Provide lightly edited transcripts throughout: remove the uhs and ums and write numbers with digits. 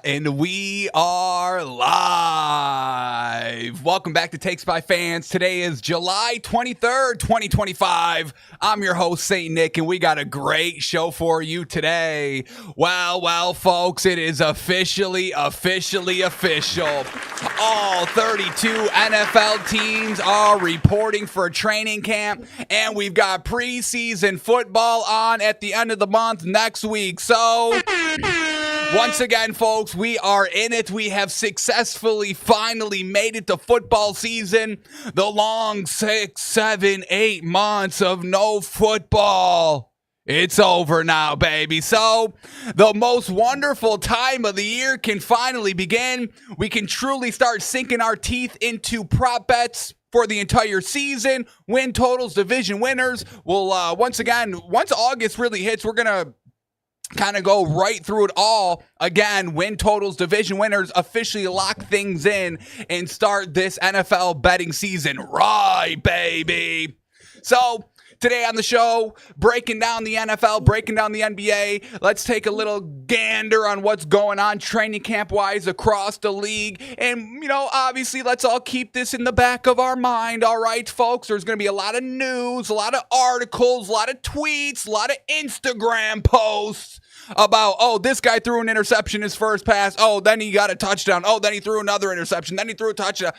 And we are live. Welcome back to Takes by Fans. Today is July 23rd, 2025. I'm your host, St. Nick, and we got a great show for you today. Well, folks, it is officially official. All 32 NFL teams are reporting for training camp, and we've got preseason football on at the end of the month next week. So, once again, folks, we are in it. We have successfully finally made it to football season. The long 6, 7, 8 months of no football. It's over now, baby. So the most wonderful time of the year can finally begin. We can truly start sinking our teeth into prop bets for the entire season. Win totals, division winners. We'll, once August really hits, we're going to kind of go right through it all again. Win totals, division winners, officially lock things in and start this NFL betting season right, baby. So today on the show, breaking down the NFL, breaking down the NBA. Let's take a little gander on what's going on training camp-wise across the league. And, obviously, let's all keep this in the back of our mind, all right, folks? There's going to be a lot of news, a lot of articles, a lot of tweets, a lot of Instagram posts about, this guy threw an interception his first pass. Then he got a touchdown. Then he threw another interception. Then he threw a touchdown.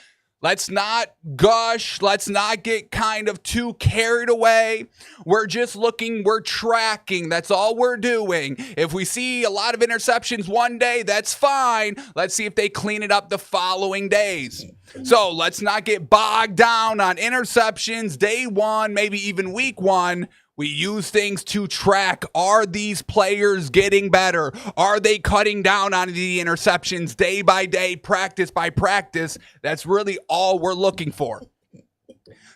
Let's not gush. Let's not get kind of too carried away. We're just looking, we're tracking. That's all we're doing. If we see a lot of interceptions one day, that's fine. Let's see if they clean it up the following days. So let's not get bogged down on interceptions day one, maybe even week one. We use things to track. Are these players getting better? Are they cutting down on the interceptions day by day, practice by practice? That's really all we're looking for.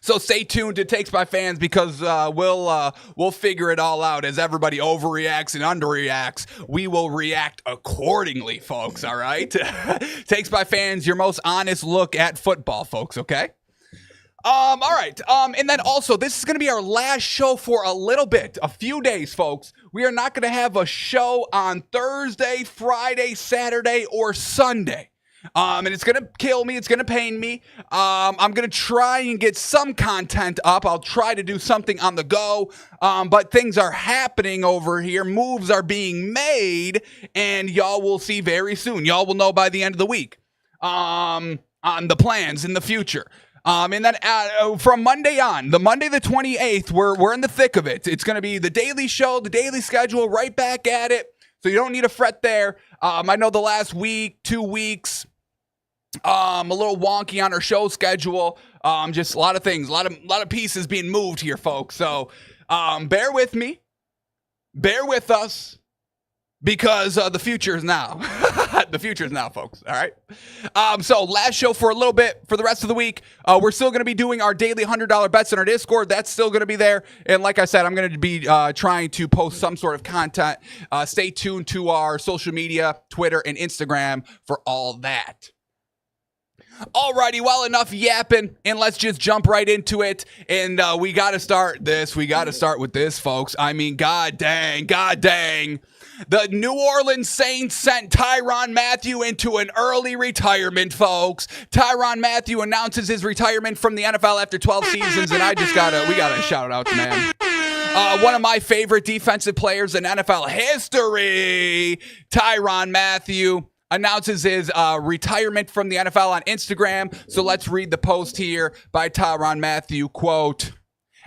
So stay tuned to Takes by Fans because we'll figure it all out. As everybody overreacts and underreacts, we will react accordingly, folks, all right? Takes by Fans, your most honest look at football, folks, okay? All right. And then also, this is going to be our last show for a little bit, a few days, folks. We are not going to have a show on Thursday, Friday, Saturday, or Sunday. And it's going to kill me. It's going to pain me. I'm going to try and get some content up. I'll try to do something on the go. But things are happening over here. Moves are being made. And y'all will see very soon. Y'all will know by the end of the week on the plans in the future. And then from Monday on, the Monday the 28th, we're in the thick of it. It's going to be the daily show, the daily schedule, right back at it. So you don't need to fret there. I know the last week, 2 weeks, a little wonky on our show schedule. Just a lot of things, a lot of pieces being moved here, folks. So bear with me, bear with us. Because the future is now. The future is now, folks. All right. So last show for a little bit for the rest of the week. We're still going to be doing our daily $100 bets in our Discord. That's still going to be there. And like I said, I'm going to be trying to post some sort of content. Stay tuned to our social media, Twitter and Instagram for all that. Alrighty, well, enough yapping, and let's just jump right into it. And we got to start this. We got to start with this, folks. I mean, god dang. The New Orleans Saints sent Tyrann Mathieu into an early retirement, folks. Tyrann Mathieu announces his retirement from the NFL after 12 seasons, and we gotta shout out to man. One of my favorite defensive players in NFL history, Tyrann Mathieu, announces his retirement from the NFL on Instagram. So let's read the post here by Tyrann Mathieu, quote,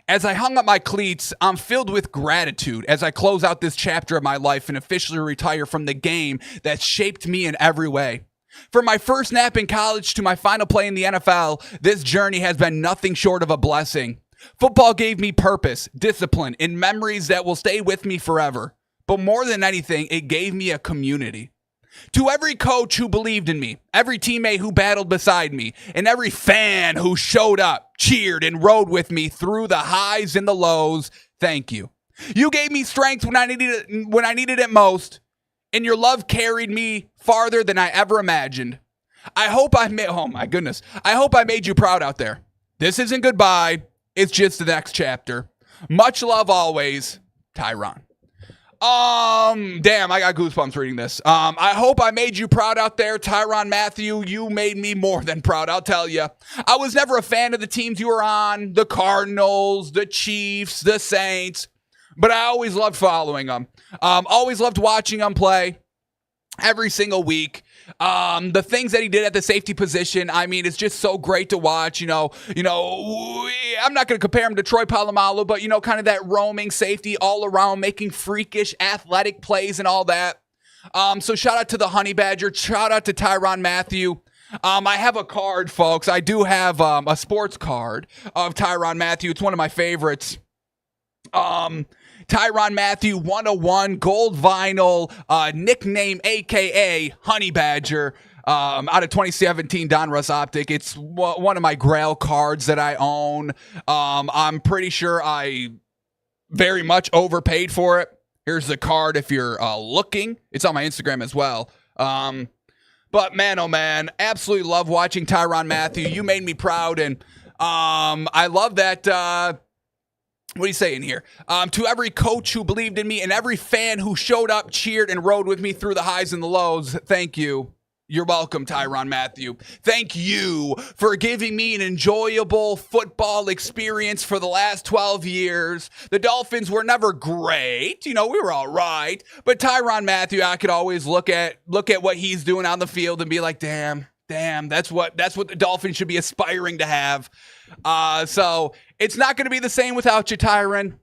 "As I hung up my cleats, I'm filled with gratitude as I close out this chapter of my life and officially retire from the game that shaped me in every way. From my first snap in college to my final play in the NFL, this journey has been nothing short of a blessing. Football gave me purpose, discipline, and memories that will stay with me forever. But more than anything, it gave me a community. To every coach who believed in me, every teammate who battled beside me, and every fan who showed up, cheered, and rode with me through the highs and the lows, thank you. You gave me strength when I needed it most, and your love carried me farther than I ever imagined. I hope I made you proud out there. This isn't goodbye. It's just the next chapter. Much love always, Tyrann. Damn, I got goosebumps reading this. I hope I made you proud out there, Tyrann Mathieu. You made me more than proud, I'll tell you. I was never a fan of the teams you were on, the Cardinals, the Chiefs, the Saints, but I always loved following them. Always loved watching them play every single week. The things that he did at the safety position, I mean, it's just so great to watch. I'm not going to compare him to Troy Polamalu, but, kind of that roaming safety all around, making freakish athletic plays and all that. So shout out to the Honey Badger. Shout out to Tyrann Mathieu. I have a card, folks. I do have a sports card of Tyrann Mathieu. It's one of my favorites. Tyrann Mathieu 101 gold vinyl, nickname AKA Honey Badger, out of 2017 Donruss Optic. It's one of my Grail cards that I own. I'm pretty sure I very much overpaid for it. Here's the card if you're looking. It's on my Instagram as well. But man, oh man, absolutely love watching Tyrann Mathieu. You made me proud, and I love that. What are you saying here? To every coach who believed in me and every fan who showed up, cheered, and rode with me through the highs and the lows, thank you. You're welcome, Tyrann Mathieu. Thank you for giving me an enjoyable football experience for the last 12 years. The Dolphins were never great. We were all right. But Tyrann Mathieu, I could always look at what he's doing on the field and be like, damn, that's what the Dolphins should be aspiring to have. So it's not going to be the same without you, Tyrann.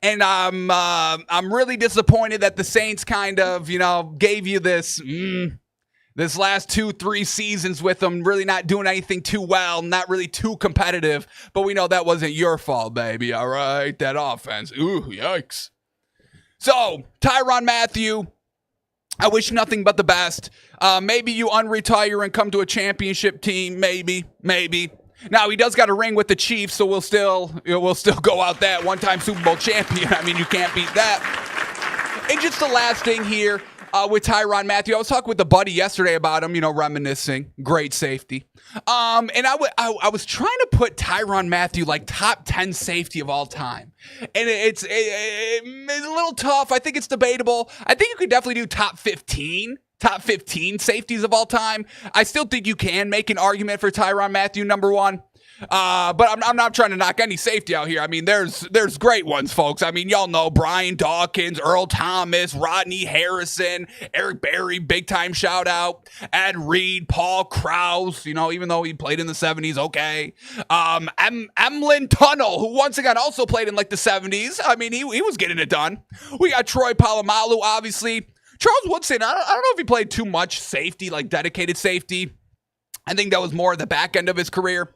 And I'm really disappointed that the Saints kind of, gave you this last 2-3 seasons with them really not doing anything too well, not really too competitive. But we know that wasn't your fault, baby. All right, that offense. Ooh, yikes. So Tyrann Mathieu, I wish nothing but the best. Maybe you unretire and come to a championship team. Maybe. Now he does got a ring with the Chiefs, so we'll still go out that one-time Super Bowl champion. I mean, you can't beat that. And just the last thing here with Tyrann Mathieu, I was talking with a buddy yesterday about him. Reminiscing. Great safety. And I was trying to put Tyrann Mathieu like top 10 safety of all time, and it's a little tough. I think it's debatable. I think you could definitely do top 15 safeties of all time. I still think you can make an argument for Tyrann Mathieu number one. But I'm not trying to knock any safety out here. I mean, there's great ones, folks. I mean, y'all know Brian Dawkins, Earl Thomas, Rodney Harrison, Eric Berry, big time shout out, Ed Reed, Paul Krause, even though he played in the 70s, okay. Emlyn Tunnel, who once again also played in like the 70s. I mean, he was getting it done. We got Troy Polamalu, obviously. Charles Woodson, I don't know if he played too much safety, like dedicated safety. I think that was more the back end of his career.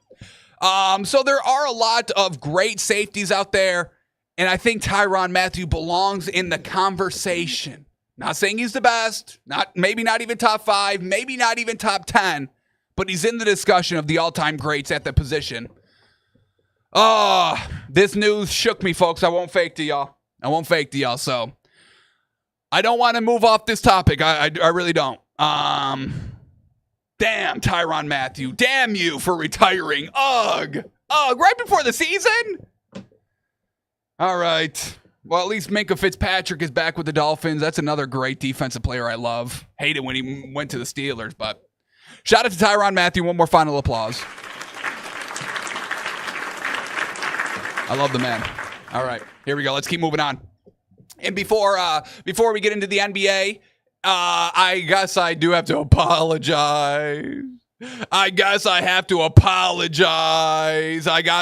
So there are a lot of great safeties out there, and I think Tyrann Mathieu belongs in the conversation. Not saying he's the best, maybe not even top 5, maybe not even top 10, but he's in the discussion of the all-time greats at the position. This news shook me, folks. I won't fake to y'all. So I don't want to move off this topic. I really don't. Damn, Tyrann Mathieu. Damn you for retiring. Ugh, right before the season? All right. Well, at least Minkah Fitzpatrick is back with the Dolphins. That's another great defensive player I love. Hated when he went to the Steelers, but shout out to Tyrann Mathieu. One more final applause. I love the man. All right, here we go. Let's keep moving on. And before we get into the NBA, I guess I do have to apologize. I got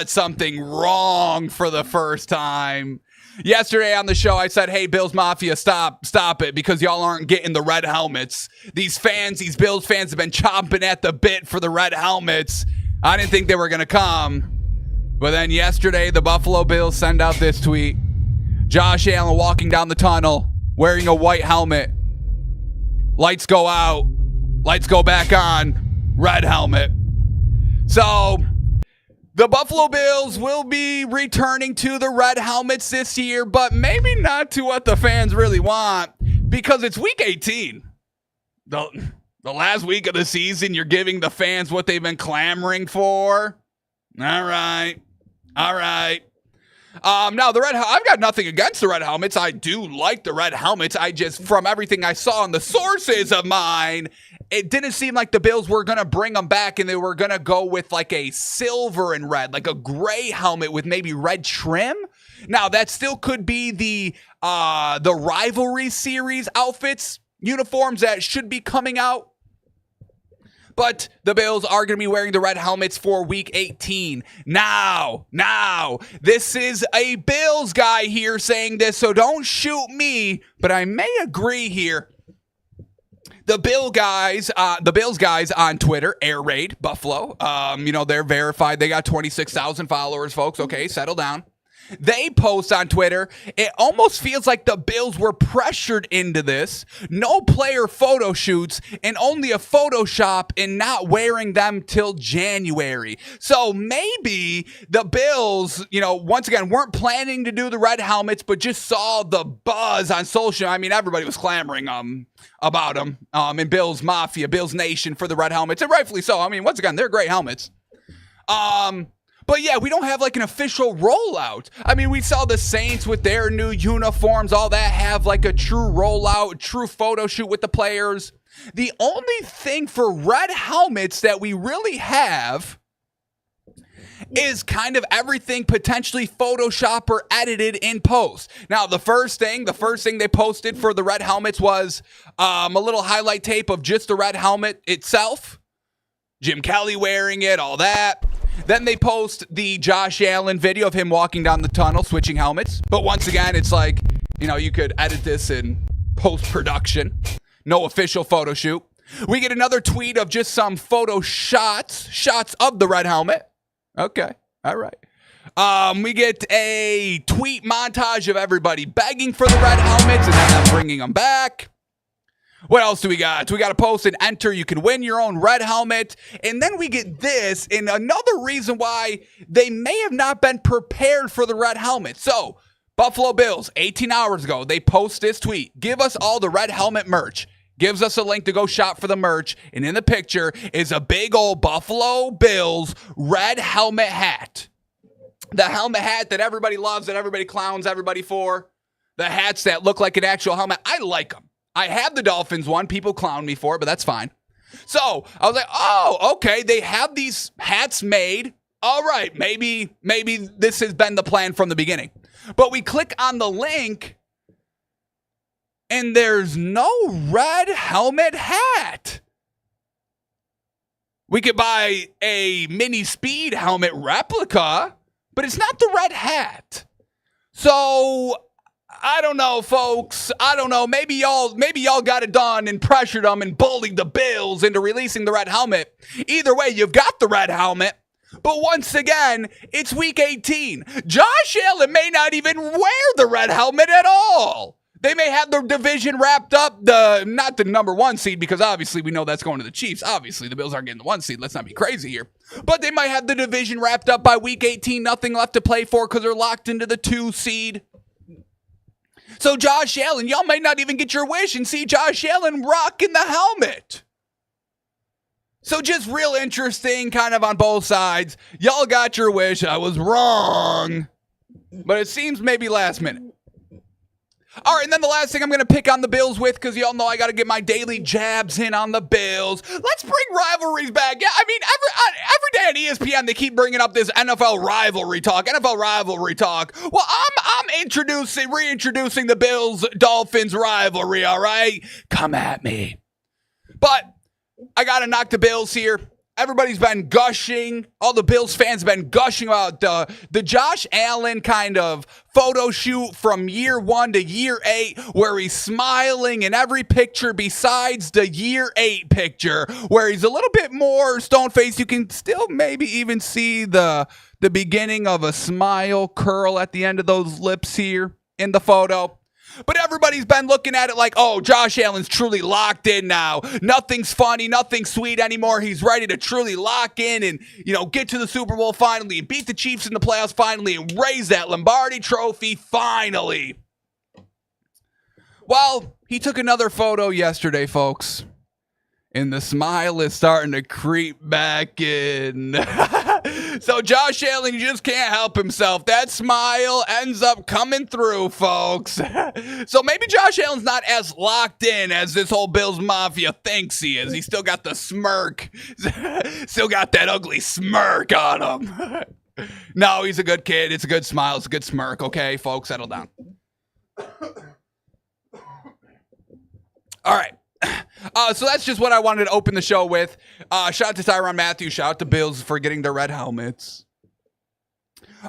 something wrong for the first time. Yesterday on the show, I said, hey, Bills Mafia, stop it, because y'all aren't getting the red helmets. These Bills fans have been chomping at the bit for the red helmets. I didn't think they were going to come. But then yesterday, the Buffalo Bills send out this tweet. Josh Allen walking down the tunnel wearing a white helmet. Lights go out. Lights go back on. Red helmet. So the Buffalo Bills will be returning to the red helmets this year, but maybe not to what the fans really want, because it's week 18. The last week of the season, you're giving the fans what they've been clamoring for. All right. Now, I've got nothing against the red helmets. I do like the red helmets. I just, from everything I saw on the sources of mine, it didn't seem like the Bills were going to bring them back and they were going to go with like a silver and red, like a gray helmet with maybe red trim. Now, that still could be the rivalry series outfits, uniforms that should be coming out. But the Bills are going to be wearing the red helmets for week 18. Now, this is a Bills guy here saying this, so don't shoot me, but I may agree here. The Bills guys on Twitter, Air Raid Buffalo, they're verified. They got 26,000 followers, folks. Okay, settle down. They post on Twitter, it almost feels like the Bills were pressured into this. No player photo shoots and only a Photoshop and not wearing them till January. So maybe the Bills, once again, weren't planning to do the red helmets, but just saw the buzz on social. I mean, everybody was clamoring about them in Bills Mafia, Bills Nation for the red helmets, and rightfully so. I mean, once again, they're great helmets. But yeah, we don't have like an official rollout. I mean, we saw the Saints with their new uniforms, all that, have like a true rollout, true photo shoot with the players. The only thing for red helmets that we really have is kind of everything potentially Photoshop or edited in post. Now, the first thing they posted for the red helmets was a little highlight tape of just the red helmet itself. Jim Kelly wearing it, all that. Then they post the Josh Allen video of him walking down the tunnel, switching helmets. But once again, it's like, you could edit this in post-production. No official photo shoot. We get another tweet of just some photo shots of the red helmet. Okay, all right. We get a tweet montage of everybody begging for the red helmets and then them bringing them back. What else do we got? We got to post and enter. You can win your own red helmet. And then we get this, and another reason why they may have not been prepared for the red helmet. So, Buffalo Bills, 18 hours ago, they post this tweet. Give us all the red helmet merch. Gives us a link to go shop for the merch. And in the picture is a big old Buffalo Bills red helmet hat. The helmet hat that everybody loves, that everybody clowns everybody for. The hats that look like an actual helmet. I like them. I have the Dolphins one. People clown me for it, but that's fine. So I was like, oh, okay. They have these hats made. All right. Maybe this has been the plan from the beginning. But we click on the link and there's no red helmet hat. We could buy a mini speed helmet replica, but it's not the red hat. So I don't know, folks. I don't know. Maybe y'all got it done and pressured them and bullied the Bills into releasing the red helmet. Either way, you've got the red helmet. But once again, it's week 18. Josh Allen may not even wear the red helmet at all. They may have the division wrapped up, not the number one seed, because obviously we know that's going to the Chiefs. Obviously, the Bills aren't getting the one seed. Let's not be crazy here. But they might have the division wrapped up by week 18. Nothing left to play for because they're locked into the 2 seed. So Josh Allen, y'all might not even get your wish and see Josh Allen rocking the helmet. So just real interesting kind of on both sides. Y'all got your wish. I was wrong. But it seems maybe last minute. All right, and then the last thing I'm going to pick on the Bills with, because y'all know I got to get my daily jabs in on the Bills. Let's bring rivalries back. Yeah, I mean, every day on ESPN, they keep bringing up this NFL rivalry talk. Well, I'm reintroducing the Bills-Dolphins rivalry, all right? Come at me. But I got to knock the Bills here. Everybody's been gushing. All the Bills fans have been gushing about the Josh Allen kind of photo shoot from year 1 to year 8, where he's smiling in every picture besides the year 8 picture, where he's a little bit more stone-faced. You can still maybe even see the beginning of a smile curl at the end of those lips here in the photo. But everybody's been looking at it like, oh, Josh Allen's truly locked in now. Nothing's funny, nothing's sweet anymore. He's ready to truly lock in and, get to the Super Bowl finally and beat the Chiefs in the playoffs finally and raise that Lombardi trophy finally. Well, he took another photo yesterday, folks. And the smile is starting to creep back in. So Josh Allen just can't help himself. That smile ends up coming through, folks. So maybe Josh Allen's not as locked in as this whole Bills Mafia thinks he is. He's still got the smirk. Still got that ugly smirk on him. No, he's a good kid. It's a good smile. It's a good smirk. Okay, folks, settle down. All right. So that's just what I wanted to open the show with. Shout out to Tyrann Mathieu. Shout out to Bills for getting their red helmets.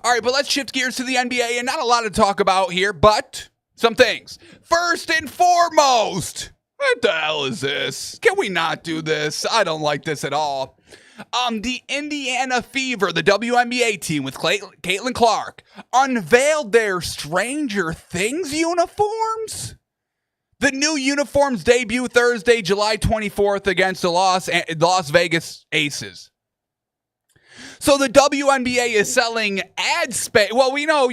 All right, but let's shift gears to the NBA, and not a lot to talk about here, but some things. First and foremost, what the hell is this? Can we not do this? I don't like this at all. The Indiana Fever, the WNBA team with Caitlin Clark, unveiled their Stranger Things uniforms. The new uniforms debut Thursday, July 24th against the Las Vegas Aces. So the WNBA is selling ad space. Well, we know,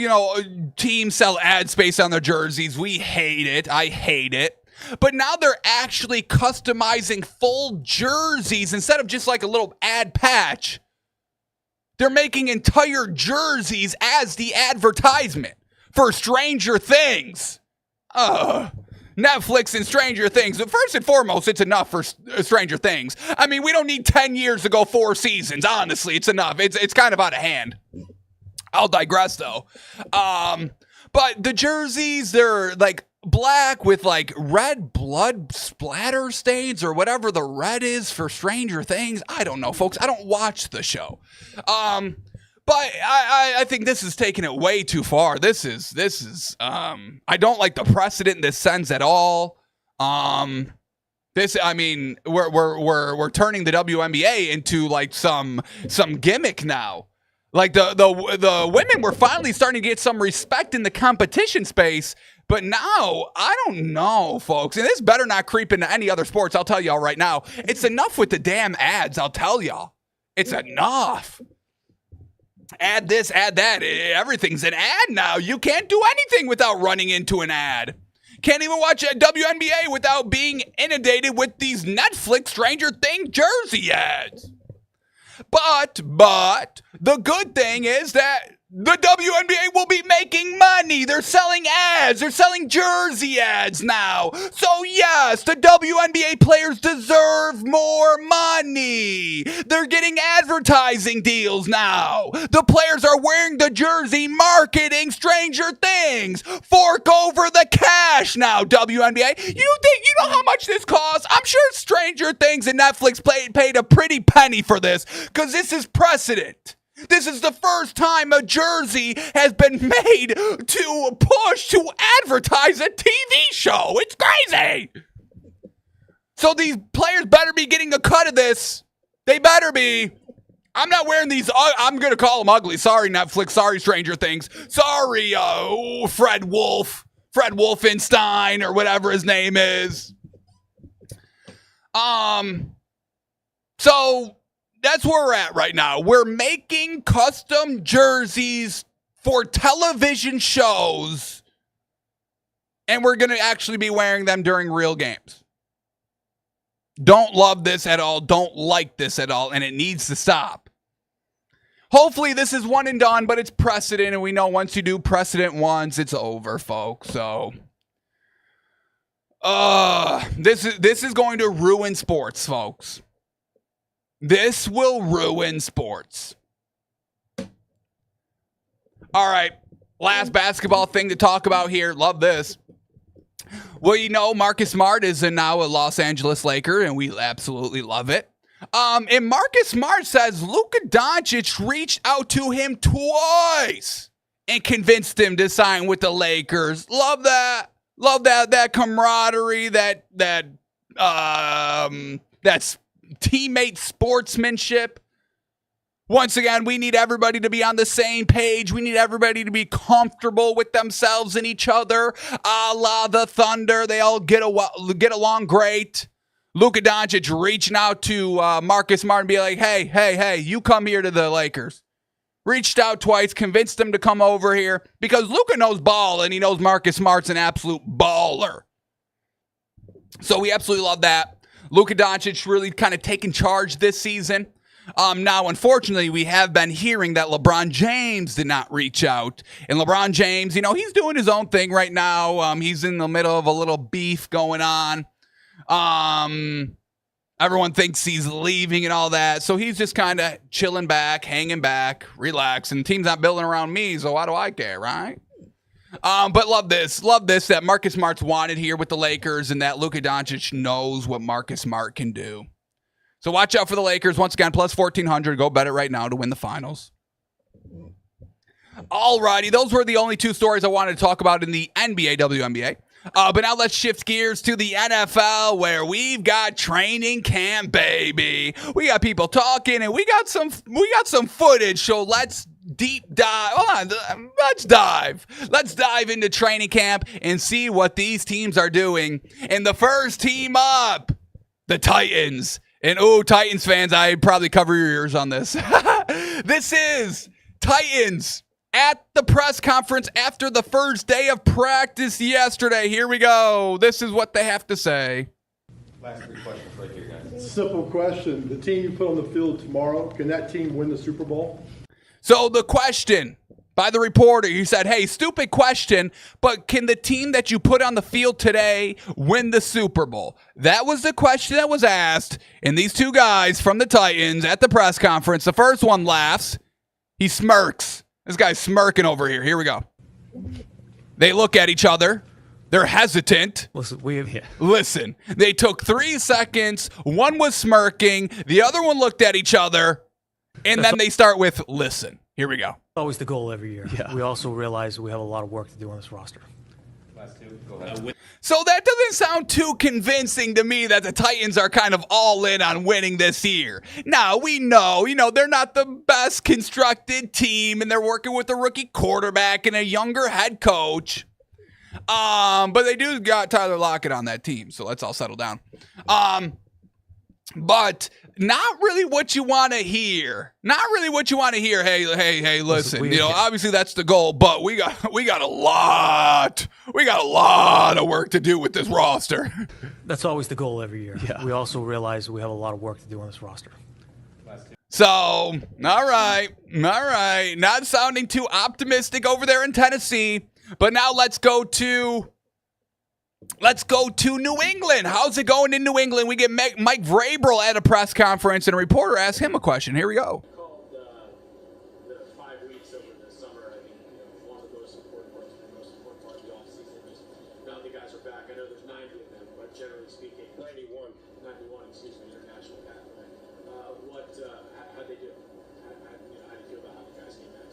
teams sell ad space on their jerseys. We hate it. I hate it. But now they're actually customizing full jerseys instead of just like a little ad patch. They're making entire jerseys as the advertisement for Stranger Things. Netflix and Stranger Things. But first and foremost, it's enough for Stranger Things. I mean, we don't need 10 years to go 4 seasons. Honestly, it's enough. It's kind of out of hand. I'll digress, though. But the jerseys, they're like black with like red blood splatter stains or whatever the red is for Stranger Things. I don't know, folks. I don't watch the show. But I think this is taking it way too far. This is I don't like the precedent in this sense at all. We're turning the WNBA into like some gimmick now. Like the women were finally starting to get some respect in the competition space, but now I don't know, folks. And this better not creep into any other sports. I'll tell y'all right now. It's enough with the damn ads. I'll tell y'all. It's enough. Add this, add that. Everything's an ad now. You can't do anything without running into an ad. Can't even watch a WNBA without being inundated with these Netflix Stranger Things jersey ads. But the good thing is that the WNBA will be making money. They're selling ads. They're selling jersey ads now. So yes, the WNBA players deserve more money. They're getting advertising deals now. The players are wearing the jersey, marketing Stranger Things. Fork over the cash now, WNBA. You know how much this costs? I'm sure Stranger Things and Netflix paid a pretty penny for this, because this is precedent. This is the first time a jersey has been made to push to advertise a TV show. It's crazy. So these players better be getting a cut of this. They better be. I'm not wearing these. I'm going to call them ugly. Sorry, Netflix. Sorry, Stranger Things. Sorry, Fred Wolfenstein, or whatever his name is. So that's where we're at right now. We're making custom jerseys for television shows, and we're going to actually be wearing them during real games. Don't love this at all. Don't like this at all, and it needs to stop. Hopefully this is one and done, but it's precedent, and we know once you do precedent once, it's over, folks. So this is going to ruin sports, folks. This will ruin sports. All right, last basketball thing to talk about here. Love this. Well, Marcus Smart is now a Los Angeles Laker, and we absolutely love it. And Marcus Smart says Luka Doncic reached out to him twice and convinced him to sign with the Lakers. Love that. Love that camaraderie, that's teammate sportsmanship. Once again, we need everybody to be on the same page. We need everybody to be comfortable with themselves and each other. A la the Thunder. They all get along great. Luka Doncic reaching out to Marcus Smart and be like, hey, you come here to the Lakers. Reached out twice, convinced him to come over here because Luka knows ball and he knows Marcus Smart's an absolute baller. So we absolutely love that. Luka Doncic really kind of taking charge this season. Now, unfortunately, we have been hearing that LeBron James did not reach out. And LeBron James, he's doing his own thing right now. He's in the middle of a little beef going on. Everyone thinks he's leaving and all that. So he's just kind of chilling back, hanging back, relaxing. Team's not building around me, so why do I care, right? But love this that Marcus Smart's wanted here with the Lakers and that Luka Doncic knows what Marcus Smart can do. So watch out for the Lakers. Once again, plus 1,400. Go bet it right now to win the finals. Alrighty, those were the only two stories I wanted to talk about in the NBA, WNBA. But now let's shift gears to the NFL where we've got training camp, baby. We got people talking and we got some footage. So let's deep dive. Hold on, let's dive. Let's dive into training camp and see what these teams are doing. And the first team up, the Titans. And Titans fans, I probably cover your ears on this. This is Titans at the press conference after the first day of practice yesterday. Here we go. This is what they have to say. Last three questions right here, guys. Simple question. The team you put on the field tomorrow, can that team win the Super Bowl? So the question by the reporter, he said, hey, stupid question, but can the team that you put on the field today win the Super Bowl? That was the question that was asked. And these two guys from the Titans at the press conference, the first one laughs. He smirks. This guy's smirking over here. Here we go. They look at each other. They're hesitant. Listen, they took 3 seconds. One was smirking. The other one looked at each other. And then they start with, listen. Here we go. Always the goal every year. Yeah. We also realize we have a lot of work to do on this roster. Last two, go ahead. So that doesn't sound too convincing to me that the Titans are kind of all in on winning this year. Now, we know, they're not the best constructed team, and they're working with a rookie quarterback and a younger head coach. But they do got Tyler Lockett on that team, so let's all settle down. But not really what you want to hear. Not really what you want to hear. Hey, listen. Obviously that's the goal, but we got a lot of work to do with this roster. That's always the goal every year. Yeah. We also realize we have a lot of work to do on this roster. So, all right. Not sounding too optimistic over there in Tennessee, but now let's go to New England. How's it going in New England? We get Mike Vrabel at a press conference, and a reporter asks him a question. Here we go. Called the 5 weeks over the summer. I think one of the most important parts of the offseason is now the guys are back. I know there's 90 of them, but generally speaking, 91, international pathway. How'd they do? How do you feel about how the guys came back?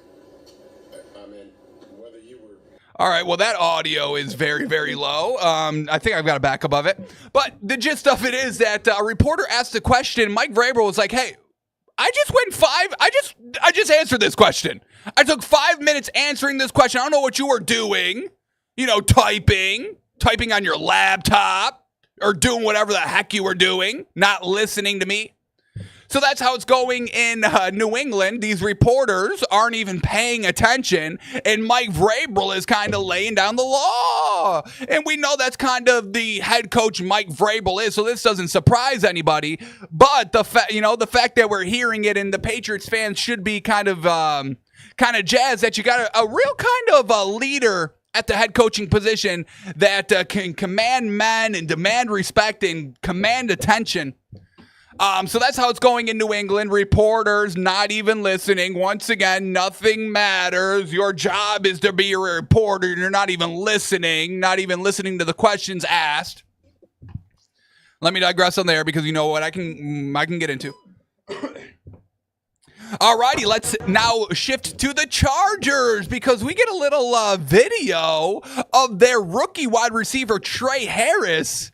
I mean, whether you were. All right, well, that audio is very, very low. I think I've got a backup of it. But the gist of it is that a reporter asked a question. Mike Vrabel was like, hey, I just answered this question. I took 5 minutes answering this question. I don't know what you were doing. Typing on your laptop or doing whatever the heck you were doing, not listening to me. So that's how it's going in New England. These reporters aren't even paying attention, and Mike Vrabel is kind of laying down the law. And we know that's kind of the head coach Mike Vrabel is, so this doesn't surprise anybody. But the fact that we're hearing it, and the Patriots fans should be kind of jazzed that you got a real kind of a leader at the head coaching position that can command men and demand respect and command attention. So that's how it's going in New England. Reporters not even listening. Once again, nothing matters. Your job is to be a reporter. You're not even listening to the questions asked. Let me digress on there because you know what I can get into. Alrighty, let's now shift to the Chargers because we get a little video of their rookie wide receiver, Trey Harris.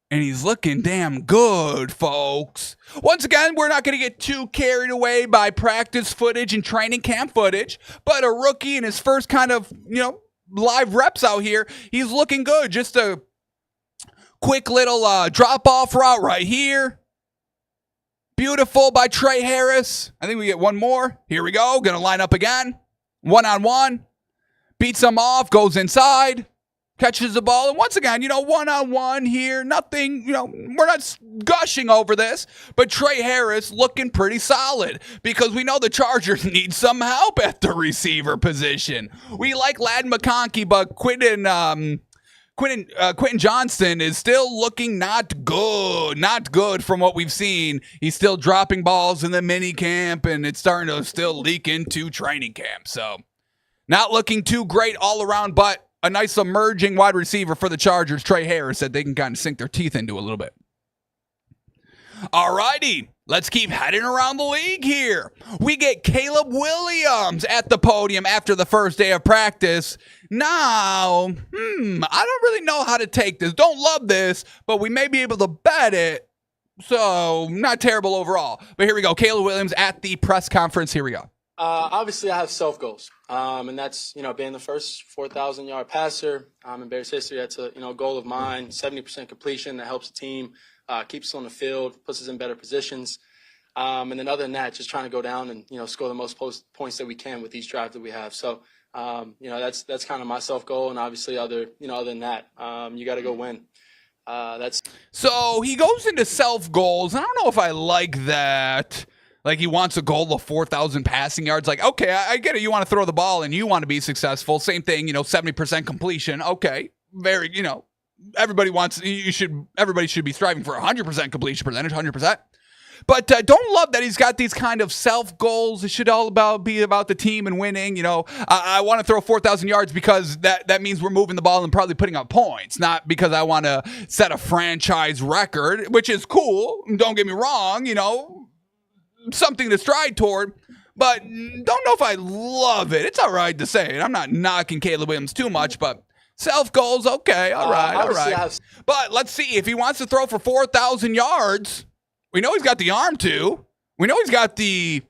And he's looking damn good, folks. Once again, we're not going to get too carried away by practice footage and training camp footage, but a rookie in his first kind of, live reps out here, he's looking good. Just a quick little drop-off route right here. Beautiful by Trey Harris. I think we get one more. Here we go. Going to line up again. One-on-one. Beats him off. Goes inside. Catches the ball. And once again, one-on-one here. Nothing, we're not gushing over this. But Trey Harris looking pretty solid because we know the Chargers need some help at the receiver position. We like Ladd McConkey, but Quentin Johnston is still looking not good from what we've seen. He's still dropping balls in the mini camp, and it's starting to still leak into training camp. So not looking too great all around, but a nice emerging wide receiver for the Chargers, Trey Harris, that they can kind of sink their teeth into a little bit. All righty, let's keep heading around the league here. We get Caleb Williams at the podium after the first day of practice. Now, I don't really know how to take this. Don't love this, but we may be able to bet it. So, not terrible overall. But here we go. Caleb Williams at the press conference. Here we go. Obviously, I have self goals, and that's being the first 4,000-yard passer in Bears history. That's a goal of mine. 70% completion that helps the team, keeps us on the field, puts us in better positions, and then other than that, just trying to go down and score the most points that we can with each drive that we have. So that's kind of my self goal, and obviously other than that, you got to go win. So he goes into self goals. I don't know if I like that. Like he wants a goal of 4,000 passing yards. Like, okay, I get it. You want to throw the ball and you want to be successful. Same thing, 70% completion. Okay, very, everybody should be striving for 100% completion percentage, 100%. But don't love that he's got these kind of self goals. It should all be about the team and winning. I want to throw 4,000 yards because that means we're moving the ball and probably putting up points, not because I want to set a franchise record, which is cool. Don't get me wrong, something to strive toward, but don't know if I love it. It's all right to say it. I'm not knocking Caleb Williams too much, but self goals, okay, all right. But let's see if he wants to throw for 4,000 yards. We know he's got the arm to. We know he's got the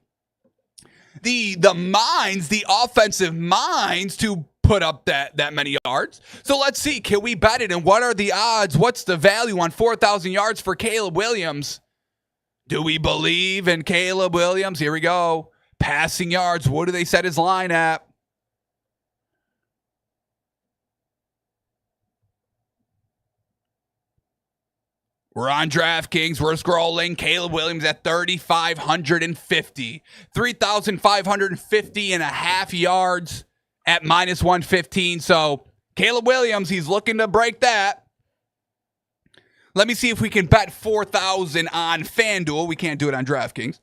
minds, the offensive minds to put up that many yards. So let's see, can we bet it? And what are the odds? What's the value on 4,000 yards for Caleb Williams? Do we believe in Caleb Williams? Here we go. Passing yards. What do they set his line at? We're on DraftKings. We're scrolling. Caleb Williams at 3,550. 3,550 and a half yards at minus 115. So Caleb Williams, he's looking to break that. Let me see if we can bet 4,000 on FanDuel. We can't do it on DraftKings.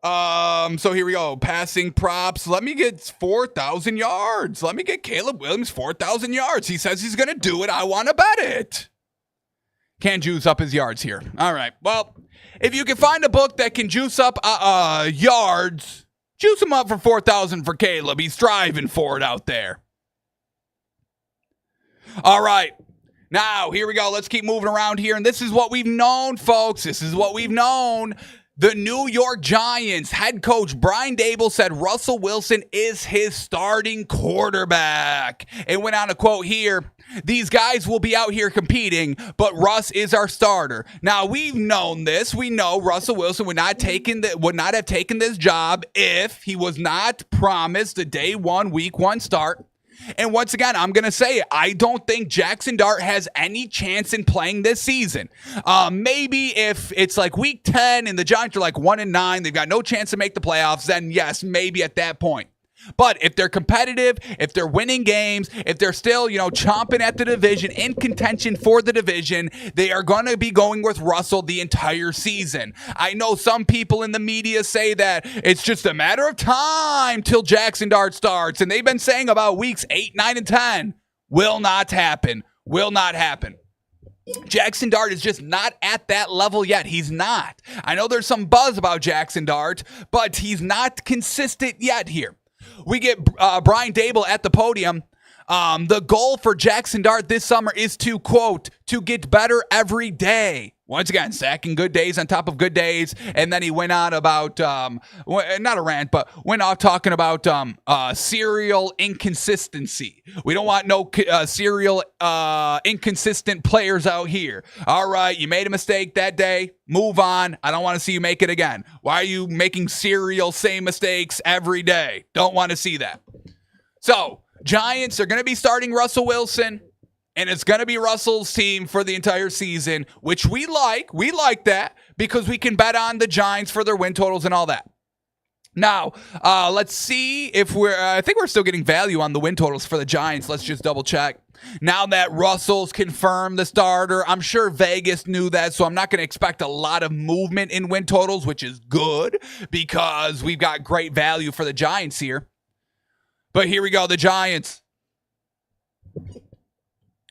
So here we go. Passing props. Let me get 4,000 yards. Let me get Caleb Williams 4,000 yards. He says he's going to do it. I want to bet it. Can't juice up his yards here. All right. Well, if you can find a book that can juice up yards, juice him up for 4,000 for Caleb. He's striving for it out there. All right. Now, here we go. Let's keep moving around here. And this is what we've known, folks. This is what we've known. The New York Giants head coach Brian Daboll said Russell Wilson is his starting quarterback. And went on a quote here. These guys will be out here competing, but Russ is our starter. Now, we've known this. We know Russell Wilson would not have taken this job if he was not promised a day one, week one start. And once again, I'm going to say it. I don't think Jackson Dart has any chance in playing this season. Maybe if it's like week 10 and the Giants are like 1-9, they've got no chance to make the playoffs, then yes, maybe at that point. But if they're competitive, if they're winning games, if they're still, chomping at the division, in contention for the division, they are going to be going with Russell the entire season. I know some people in the media say that it's just a matter of time till Jackson Dart starts, and they've been saying about weeks 8, 9, and 10. Will not happen. Will not happen. Jackson Dart is just not at that level yet. He's not. I know there's some buzz about Jackson Dart, but he's not consistent yet here. We get Brian Daboll at the podium. The goal for Jackson Dart this summer is to, quote, to get better every day. Once again, stacking good days on top of good days. And then he went on about, not a rant, but went off talking about serial inconsistency. We don't want no serial inconsistent players out here. All right, you made a mistake that day. Move on. I don't want to see you make it again. Why are you making serial same mistakes every day? Don't want to see that. So, Giants are going to be starting Russell Wilson. And it's going to be Russell's team for the entire season, which we like. We like that because we can bet on the Giants for their win totals and all that. Now, let's see if I think we're still getting value on the win totals for the Giants. Let's just double check. Now that Russell's confirmed the starter, I'm sure Vegas knew that, so I'm not going to expect a lot of movement in win totals, which is good because we've got great value for the Giants here. But here we go, the Giants.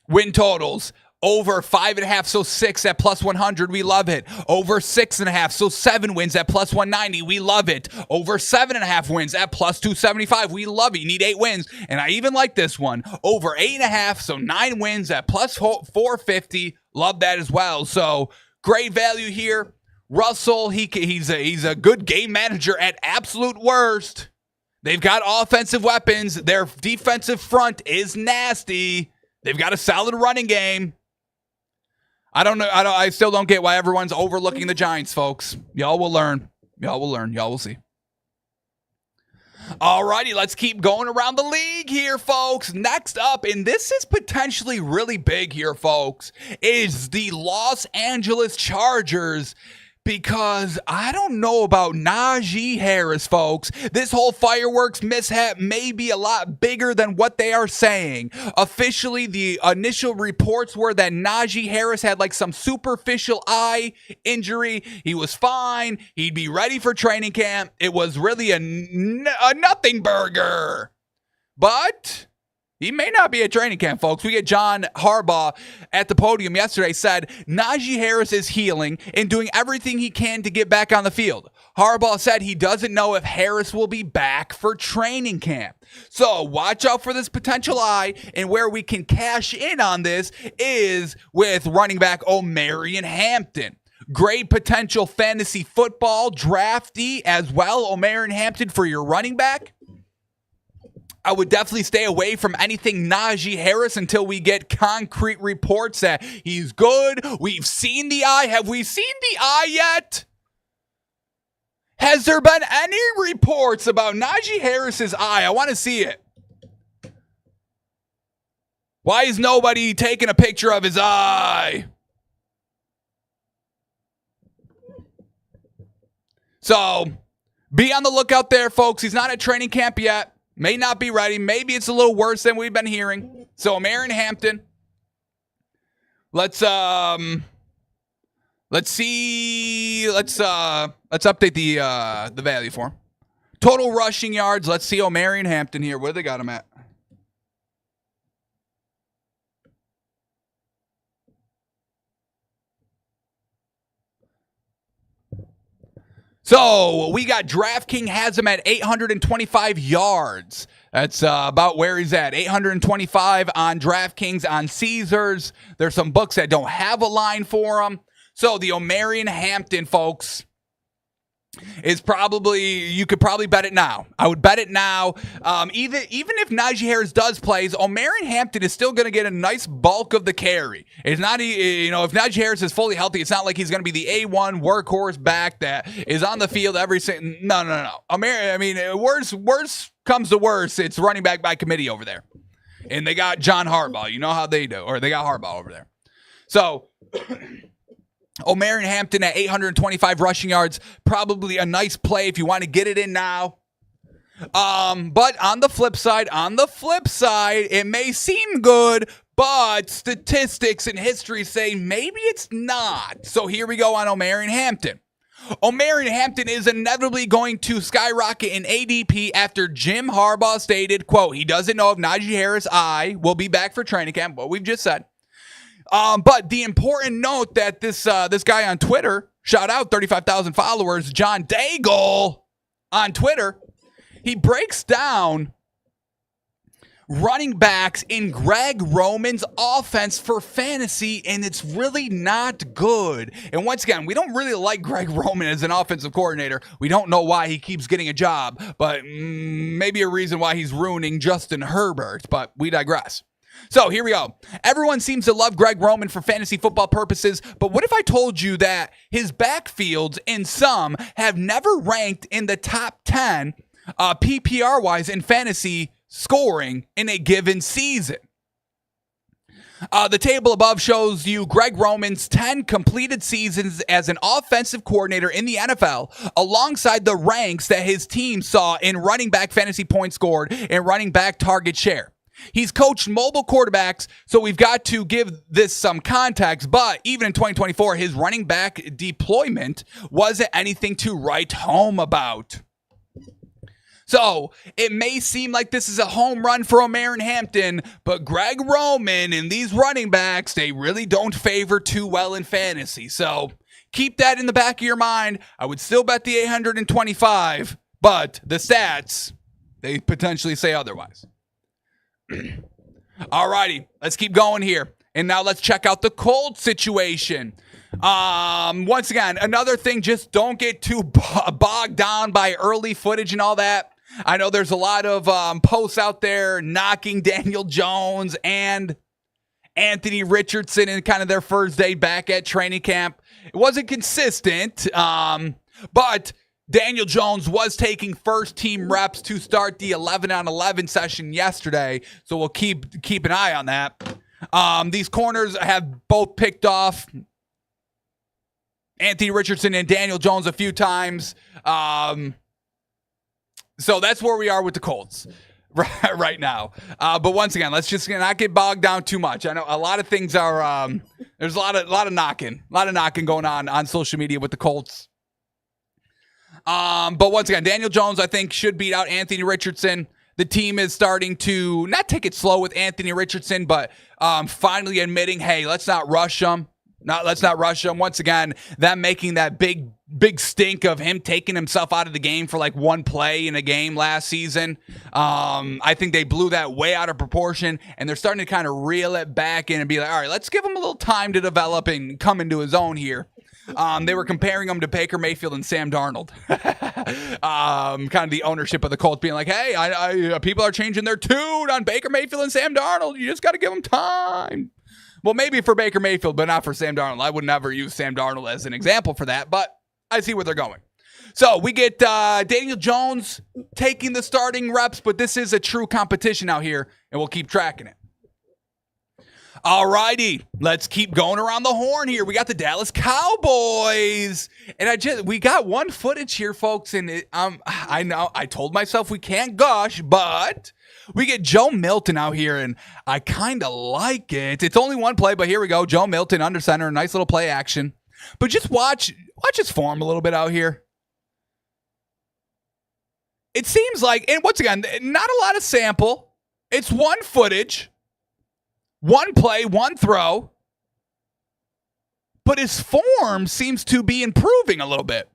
Win totals over 5.5, so 6 at plus 100. We love it. Over 6.5, so 7 wins at plus 190. We love it. Over 7.5 wins at plus 275. We love it. You need 8 wins. And I even like this one. Over 8.5, so 9 wins at plus 450. Love that as well. So great value here. Russell, he's a good game manager at absolute worst. They've got offensive weapons. Their defensive front is nasty. They've got a solid running game. I don't know. I still don't get why everyone's overlooking the Giants, folks. Y'all will learn. Y'all will see. All righty, let's keep going around the league here, folks. Next up, and this is potentially really big here, folks, is the Los Angeles Chargers. Because I don't know about Najee Harris, folks. This whole fireworks mishap may be a lot bigger than what they are saying. Officially, the initial reports were that Najee Harris had like some superficial eye injury. He was fine. He'd be ready for training camp. It was really a nothing burger. But he may not be at training camp, folks. We get John Harbaugh at the podium yesterday said Najee Harris is healing and doing everything he can to get back on the field. Harbaugh said he doesn't know if Harris will be back for training camp. So watch out for this potential eye, and where we can cash in on this is with running back Omarion Hampton. Great potential fantasy football draftee as well, Omarion Hampton for your running back. I would definitely stay away from anything Najee Harris until we get concrete reports that he's good. We've seen the eye. Have we seen the eye yet? Has there been any reports about Najee Harris's eye? I want to see it. Why is nobody taking a picture of his eye? So, be on the lookout there, folks. He's not at training camp yet. May not be ready. Maybe it's a little worse than we've been hearing. So, Omarion Hampton. Let's see. Let's update the value for him. Total rushing yards. Let's see Omarion Hampton here. Where they got him at? So we got DraftKings has him at 825 yards. That's about where he's at. 825 on DraftKings. On Caesars, there's some books that don't have a line for him. So the Omarion Hampton, folks, is probably, you could probably bet it now. I would bet it now. Even if Najee Harris does plays, Omarion Hampton is still going to get a nice bulk of the carry. It's not, if Najee Harris is fully healthy, it's not like he's going to be the A1 workhorse back that is on the field every single. No. Worse comes to worse, it's running back by committee over there, and they got John Harbaugh. You know how they do, or they got Harbaugh over there. So. Omarion Hampton at 825 rushing yards, probably a nice play if you want to get it in now. But on the flip side, it may seem good, but statistics and history say maybe it's not. So here we go on Omarion Hampton. Omarion Hampton is inevitably going to skyrocket in ADP after Jim Harbaugh stated, quote, he doesn't know if Najee Harris will be back for training camp, what we've just said. But the important note that this guy on Twitter, shout out 35,000 followers, John Daigle on Twitter, he breaks down running backs in Greg Roman's offense for fantasy, and it's really not good. And once again, we don't really like Greg Roman as an offensive coordinator. We don't know why he keeps getting a job, but maybe a reason why he's ruining Justin Herbert, but we digress. So here we go. Everyone seems to love Greg Roman for fantasy football purposes, but what if I told you that his backfields in some have never ranked in the top 10 PPR-wise in fantasy scoring in a given season? The table above shows you Greg Roman's 10 completed seasons as an offensive coordinator in the NFL, alongside the ranks that his team saw in running back fantasy points scored and running back target share. He's coached mobile quarterbacks, so we've got to give this some context, but even in 2024, his running back deployment wasn't anything to write home about. So it may seem like this is a home run for O'Marin Hampton, but Greg Roman and these running backs, they really don't favor too well in fantasy. So keep that in the back of your mind. I would still bet the 825, but the stats, they potentially say otherwise. Alrighty, let's keep going here. And now let's check out the Colts situation. Once again, another thing, just don't get too bogged down by early footage and all that. I know there's a lot of posts out there knocking Daniel Jones and Anthony Richardson in kind of their first day back at training camp. It wasn't consistent, but Daniel Jones was taking first-team reps to start the 11-on-11 session yesterday, so we'll keep an eye on that. These corners have both picked off Anthony Richardson and Daniel Jones a few times. So that's where we are with the Colts right now. But once again, let's just not get bogged down too much. I know a lot of things are there's a lot of knocking going on social media with the Colts. But once again, Daniel Jones, I think, should beat out Anthony Richardson. The team is starting to not take it slow with Anthony Richardson, but finally admitting, hey, let's not rush him. Let's not rush him. Once again, them making that big stink of him taking himself out of the game for like one play in a game last season. I think they blew that way out of proportion, and they're starting to kind of reel it back in and be like, all right, let's give him a little time to develop and come into his own here. They were comparing him to Baker Mayfield and Sam Darnold. Kind of the ownership of the Colts being like, hey, people are changing their tune on Baker Mayfield and Sam Darnold. You just got to give them time. Well, maybe for Baker Mayfield, but not for Sam Darnold. I would never use Sam Darnold as an example for that, but I see where they're going. So we get Daniel Jones taking the starting reps, but this is a true competition out here, and we'll keep tracking it. All righty, let's keep going around the horn here. We got the Dallas Cowboys, and we got one footage here, folks, and I know I told myself we can't gush, but we get Joe Milton out here, and I kind of like it. It's only one play, but here we go. Joe Milton under center, nice little play action. But just watch his form a little bit out here. It seems like, and once again, not a lot of sample. It's one footage. One play, one throw, but his form seems to be improving a little bit.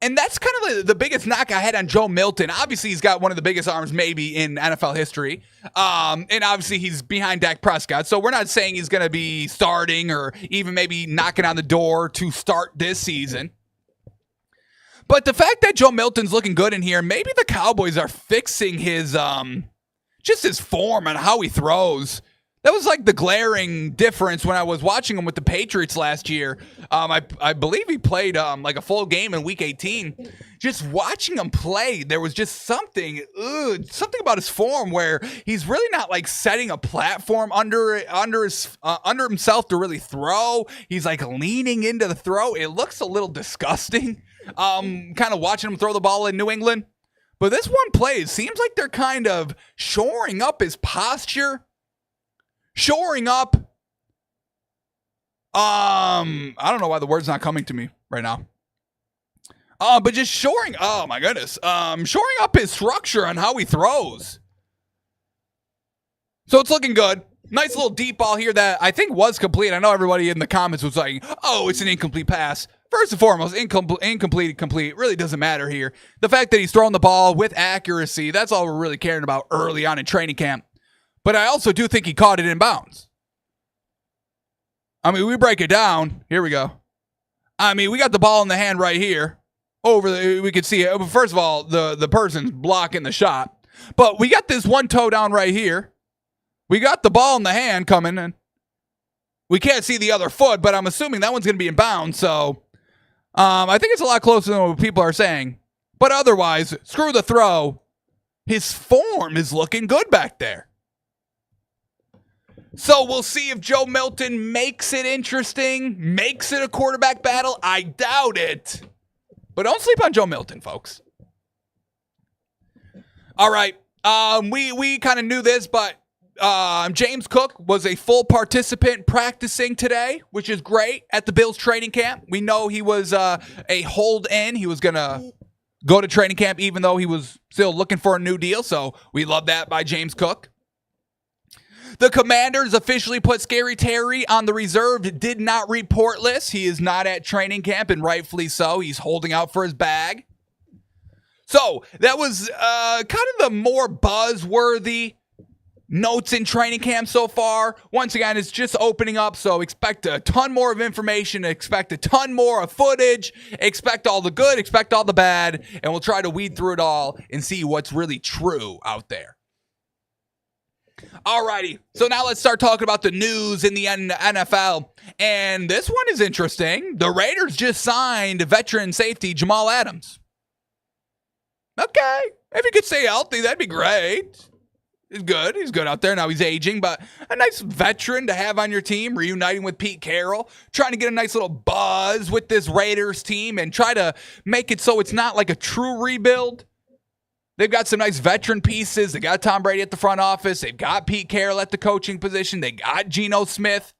And that's kind of the biggest knock I had on Joe Milton. Obviously, he's got one of the biggest arms maybe in NFL history. And obviously, he's behind Dak Prescott. So we're not saying he's going to be starting or even maybe knocking on the door to start this season. But the fact that Joe Milton's looking good in here, maybe the Cowboys are fixing his just his form and how he throws. That was like the glaring difference when I was watching him with the Patriots last year. I believe he played like a full game in Week 18. Just watching him play, there was just something about his form where he's really not like setting a platform under himself to really throw. He's like leaning into the throw. It looks a little disgusting. Kind of watching him throw the ball in New England. But this one play, it seems like they're kind of shoring up his posture. Shoring up. I don't know why the word's not coming to me right now. But just shoring, oh my goodness. Shoring up his structure on how he throws. So it's looking good. Nice little deep ball here that I think was complete. I know everybody in the comments was like, oh, it's an incomplete pass. first and foremost, incomplete, complete, really doesn't matter here. The fact that he's throwing the ball with accuracy, that's all we're really caring about early on in training camp. But I also do think he caught it in bounds. I mean, we break it down. Here we go. I mean, we got the ball in the hand right here. We could see it. First of all, the person's blocking the shot. But we got this one toe down right here. We got the ball in the hand coming, and we can't see the other foot, but I'm assuming that one's going to be in bounds. So I think it's a lot closer than what people are saying. But otherwise, screw the throw. His form is looking good back there. So we'll see if Joe Milton makes it interesting, makes it a quarterback battle. I doubt it. But don't sleep on Joe Milton, folks. All right. We kind of knew this, but James Cook was a full participant practicing today, which is great, at the Bills training camp. We know he was a hold-in. He was going to go to training camp even though he was still looking for a new deal. So we love that by James Cook. The Commanders officially put Scary Terry on the reserved did not report list. He is not at training camp, and rightfully so. He's holding out for his bag. So that was kind of the more buzzworthy notes in training camp so far. Once again, it's just opening up, so expect a ton more of information, expect a ton more of footage, expect all the good, expect all the bad, and we'll try to weed through it all and see what's really true out there. Alrighty, so now let's start talking about the news in the NFL. And this one is interesting. The Raiders just signed veteran safety Jamal Adams. Okay, if he could stay healthy, that'd be great. He's good. He's good out there. Now he's aging, but a nice veteran to have on your team, reuniting with Pete Carroll, trying to get a nice little buzz with this Raiders team and try to make it so it's not like a true rebuild. They've got some nice veteran pieces. They got Tom Brady at the front office. They've got Pete Carroll at the coaching position. They got Geno Smith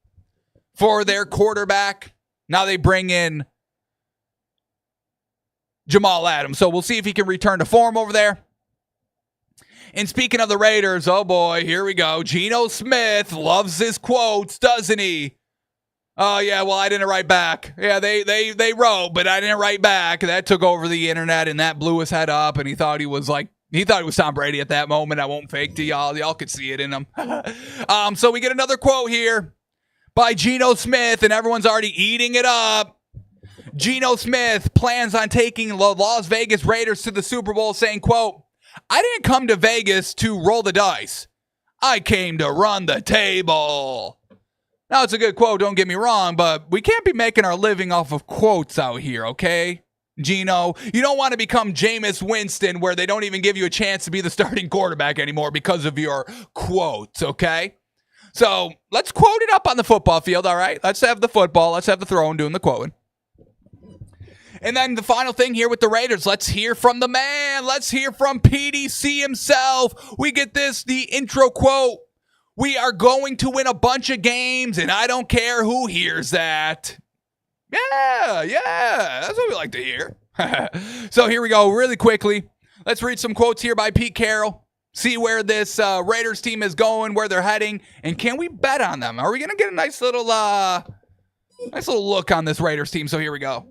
for their quarterback. Now they bring in Jamal Adams. So we'll see if he can return to form over there. And speaking of the Raiders, oh boy, here we go. Geno Smith loves his quotes, doesn't he? Oh, yeah, well, I didn't write back. Yeah, they wrote, but I didn't write back. That took over the internet, and that blew his head up, and he thought he was Tom Brady at that moment. I won't fake to y'all. Y'all could see it in him. So we get another quote here by Geno Smith, and everyone's already eating it up. Geno Smith plans on taking the Las Vegas Raiders to the Super Bowl, saying, quote, "I didn't come to Vegas to roll the dice. I came to run the table." Now, it's a good quote, don't get me wrong, but we can't be making our living off of quotes out here, okay? Geno, you don't want to become Jameis Winston where they don't even give you a chance to be the starting quarterback anymore because of your quotes, okay? So let's quote it up on the football field, all right? Let's have the football. Let's have the throwing doing the quoting. And then the final thing here with the Raiders, let's hear from the man. Let's hear from PDC himself. We get the intro quote. "We are going to win a bunch of games, and I don't care who hears that." Yeah, that's what we like to hear. So here we go, really quickly. Let's read some quotes here by Pete Carroll. See where this Raiders team is going, where they're heading, and can we bet on them? Are we going to get a nice little look on this Raiders team? So here we go.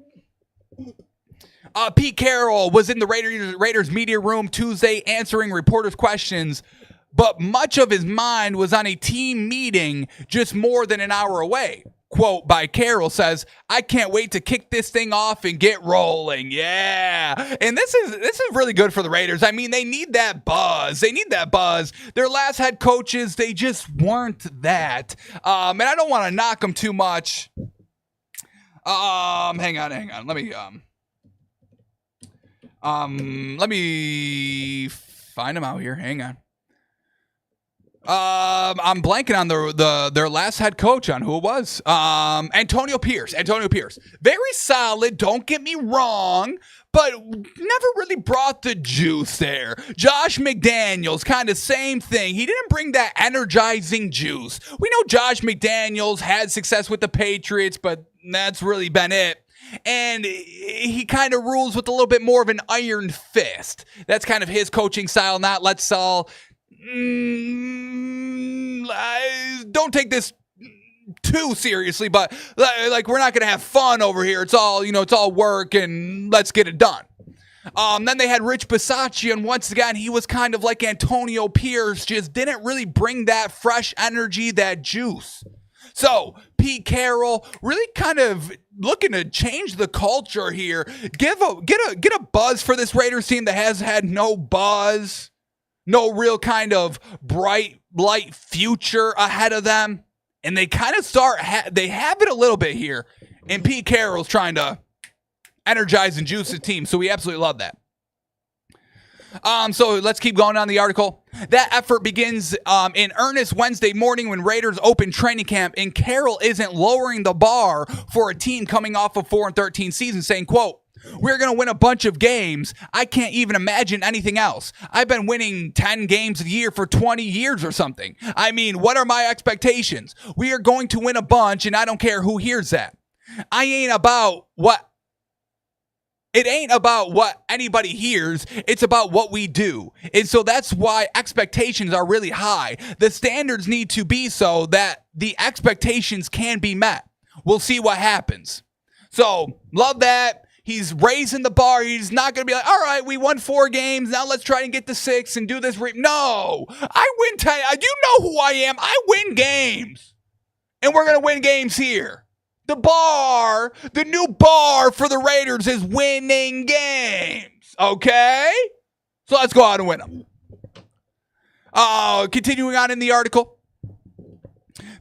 Pete Carroll was in the Raiders media room Tuesday answering reporters' questions, but much of his mind was on a team meeting just more than an hour away. Quote by Carroll says, "I can't wait to kick this thing off and get rolling." Yeah. And this is really good for the Raiders. I mean, they need that buzz. Their last head coaches, they just weren't that. And I don't want to knock them too much. Hang on. Let me find them out here. Hang on. I'm blanking on their last head coach on who it was. Antonio Pierce. Very solid, don't get me wrong, but never really brought the juice there. Josh McDaniels, kind of same thing. He didn't bring that energizing juice. We know Josh McDaniels had success with the Patriots, but that's really been it. And he kind of rules with a little bit more of an iron fist. That's kind of his coaching style, not let's all... don't take this too seriously, but like we're not going to have fun over here. It's all, it's all work and let's get it done. Then they had Rich Bisaccia, and once again, he was kind of like Antonio Pierce, just didn't really bring that fresh energy, that juice. So Pete Carroll really kind of looking to change the culture here. Get a buzz for this Raiders team that has had no buzz, no real kind of bright light future ahead of them, and they kind of they have it a little bit here. And Pete Carroll's trying to energize and juice the team, so we absolutely love that. So let's keep going on the article. That effort begins in earnest Wednesday morning when Raiders open training camp, and Carroll isn't lowering the bar for a team coming off a 4-13 season, saying, quote, "We're going to win a bunch of games. I can't even imagine anything else. I've been winning 10 games a year for 20 years or something. I mean, what are my expectations? We are going to win a bunch, and I don't care who hears that. It ain't about what anybody hears. It's about what we do. And so that's why expectations are really high. The standards need to be so that the expectations can be met. We'll see what happens." So, love that. He's raising the bar. He's not going to be like, all right, we won 4 games. Now let's try and get to 6 and do this. No, I win 10. I do know who I am. I win games. And we're going to win games here. The new bar for the Raiders is winning games. Okay? So let's go out and win them. Continuing on in the article.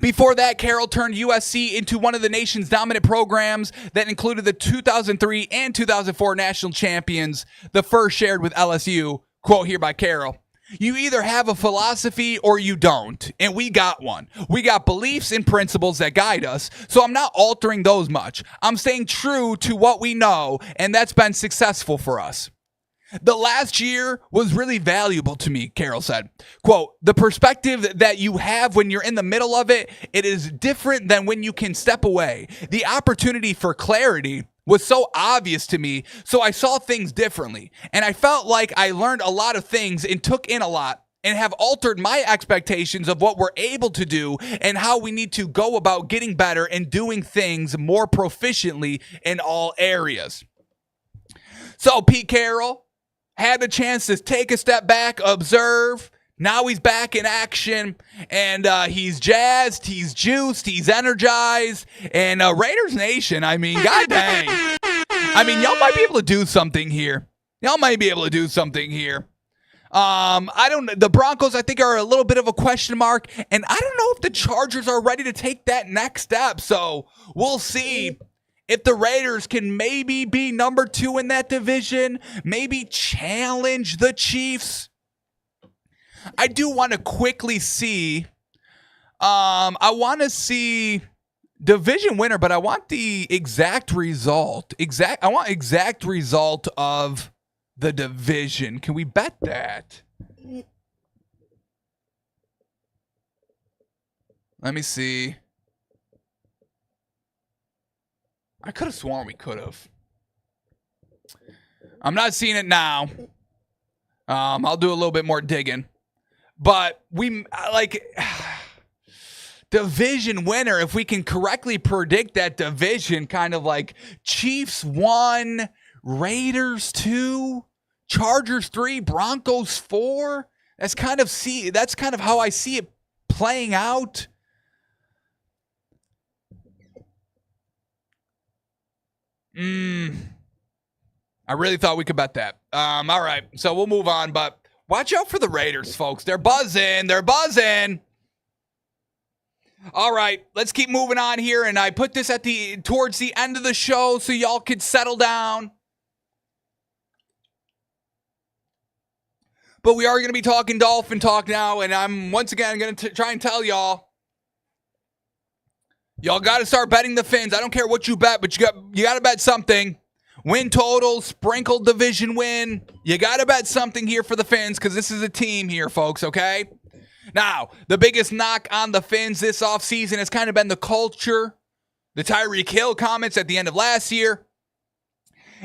Before that, Carroll turned USC into one of the nation's dominant programs that included the 2003 and 2004 national champions, the first shared with LSU. Quote here by Carroll. "You either have a philosophy or you don't, and we got one. We got beliefs and principles that guide us, so I'm not altering those much. I'm staying true to what we know, and that's been successful for us. The last year was really valuable to me," Carroll said. Quote, "The perspective that you have when you're in the middle of it, it is different than when you can step away. The opportunity for clarity was so obvious to me, so I saw things differently. And I felt like I learned a lot of things and took in a lot and have altered my expectations of what we're able to do and how we need to go about getting better and doing things more proficiently in all areas." So Pete Carroll had the chance to take a step back, observe. Now he's back in action, and he's jazzed, he's juiced, he's energized. And Raiders Nation, I mean, god dang. I mean, y'all might be able to do something here. The Broncos, I think, are a little bit of a question mark, and I don't know if the Chargers are ready to take that next step. So we'll see if the Raiders can maybe be number 2 in that division, maybe challenge the Chiefs. I do want to quickly see, I want to see division winner, but I want the exact result. I want exact result of the division. Can we bet that? Let me see. I could have sworn we could have. I'm not seeing it now. I'll do a little bit more digging. But we, division winner, if we can correctly predict that division, kind of like Chiefs 1, Raiders 2, Chargers 3, Broncos 4. That's kind of how I see it playing out. I really thought we could bet that. All right, so we'll move on, but watch out for the Raiders, folks. They're buzzing. All right, let's keep moving on here, and I put this towards the end of the show so y'all could settle down. But we are going to be talking Dolphin talk now, and I'm once again going to try and tell y'all got to start betting the Fins. I don't care what you bet, but you got to bet something. Win total, sprinkled division win. You got to bet something here for the Fins because this is a team here, folks, okay? Now, the biggest knock on the Fins this offseason has kind of been the culture, the Tyreek Hill comments at the end of last year.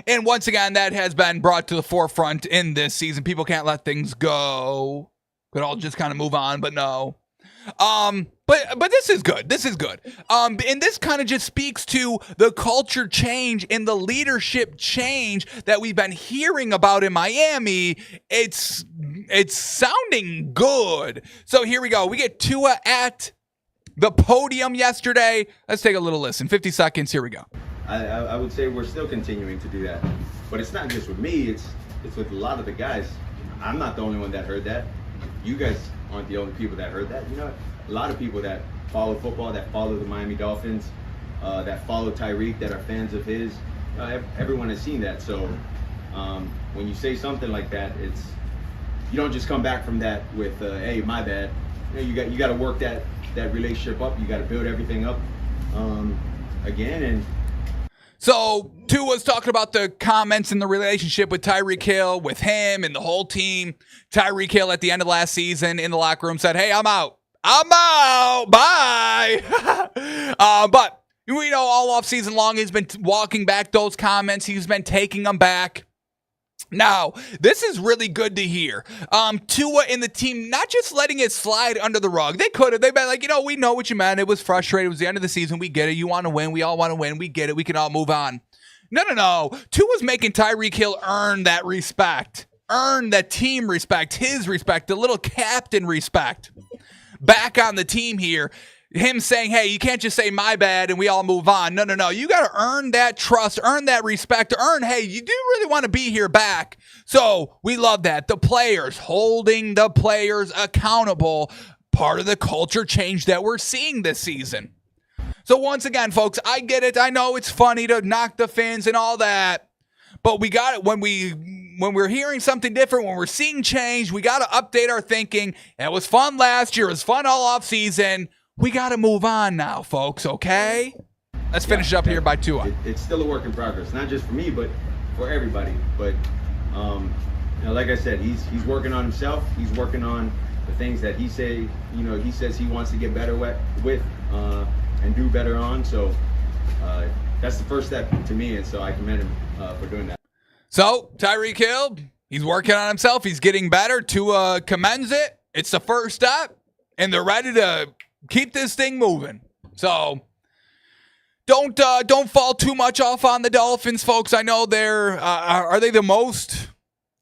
And once again, that has been brought to the forefront in this season. People can't let things go. Could all just kind of move on, but no. But this is good. This is good. And this kind of just speaks to the culture change and the leadership change that we've been hearing about in Miami. It's sounding good. So here we go. We get Tua at the podium yesterday. Let's take a little listen. 50 seconds. Here we go. I would say we're still continuing to do that, but it's not just with me. It's with a lot of the guys. I'm not the only one that heard that. You guys aren't the only people that heard that. You know, a lot of people that follow football, that follow the Miami Dolphins, that follow Tyreek, that are fans of his. Everyone has seen that. So when you say something like that, you don't just come back from that with, "Hey, my bad." You know, you got to work that relationship up. You got to build everything up again. And so Tua's talking about the comments in the relationship with Tyreek Hill, with him and the whole team. Tyreek Hill at the end of last season in the locker room said, "Hey, I'm out. Bye." But we know all off season long he's been walking back those comments. He's been taking them back. Now, this is really good to hear. Tua and the team not just letting it slide under the rug. They could have. They've been like, we know what you meant. It was frustrating. It was the end of the season. We get it. You want to win. We all want to win. We get it. We can all move on. No. Tua's making Tyreek Hill earn that respect. Earn that team respect. His respect. The little captain respect. Back on the team here. Him saying, "Hey, you can't just say my bad and we all move on." No. You got to earn that trust, earn that respect, hey, you do really want to be here back. So we love that. The players, holding the players accountable, part of the culture change that we're seeing this season. So once again, folks, I get it. I know it's funny to knock the Fins and all that, but we got it when we're hearing something different, when we're seeing change, we got to update our thinking. It was fun last year. It was fun all off season. We got to move on now, folks, okay? Let's finish up here by Tua. It's still a work in progress, not just for me, but for everybody. But, like I said, he's working on himself. He's working on the things that he says he wants to get better with and do better on. So that's the first step to me, and so I commend him for doing that. So, Tyreek Hill, he's working on himself. He's getting better. Tua commends it. It's the first step, and they're ready to keep this thing moving. So don't fall too much off on the Dolphins, folks. I know they're are they the most?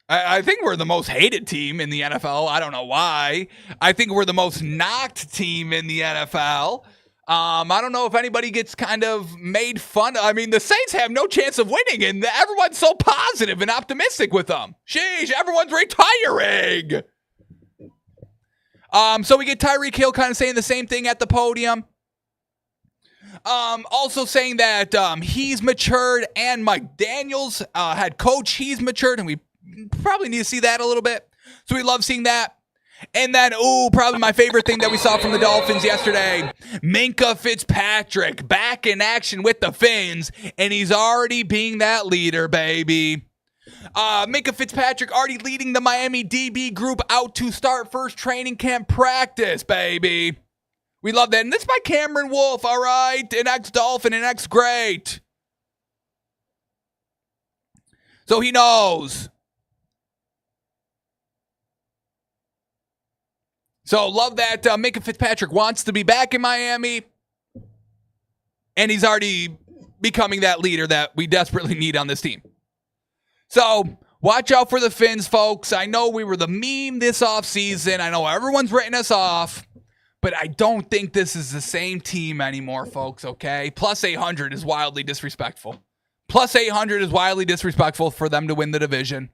I think we're the most hated team in the NFL. I don't know why. I think we're the most knocked team in the NFL. I don't know if anybody gets kind of made fun of. I mean, the Saints have no chance of winning, and everyone's so positive and optimistic with them. Sheesh, everyone's retiring. So we get Tyreek Hill kind of saying the same thing at the podium. Also saying that he's matured, and Mike Daniels, head coach, he's matured, and we probably need to see that a little bit. So we love seeing that. And then, probably my favorite thing that we saw from the Dolphins yesterday, Minkah Fitzpatrick back in action with the Fins, and he's already being that leader, baby. Minkah Fitzpatrick already leading the Miami DB group out to start first training camp practice, baby. We love that. And this is by Cameron Wolf, all right? An ex-Dolphin, an ex-Great. So he knows. So love that Minkah Fitzpatrick wants to be back in Miami. And he's already becoming that leader that we desperately need on this team. So watch out for the Fins, folks. I know we were the meme this offseason. I know everyone's written us off. But I don't think this is the same team anymore, folks, okay? Plus 800 is wildly disrespectful. Plus 800 is wildly disrespectful for them to win the division.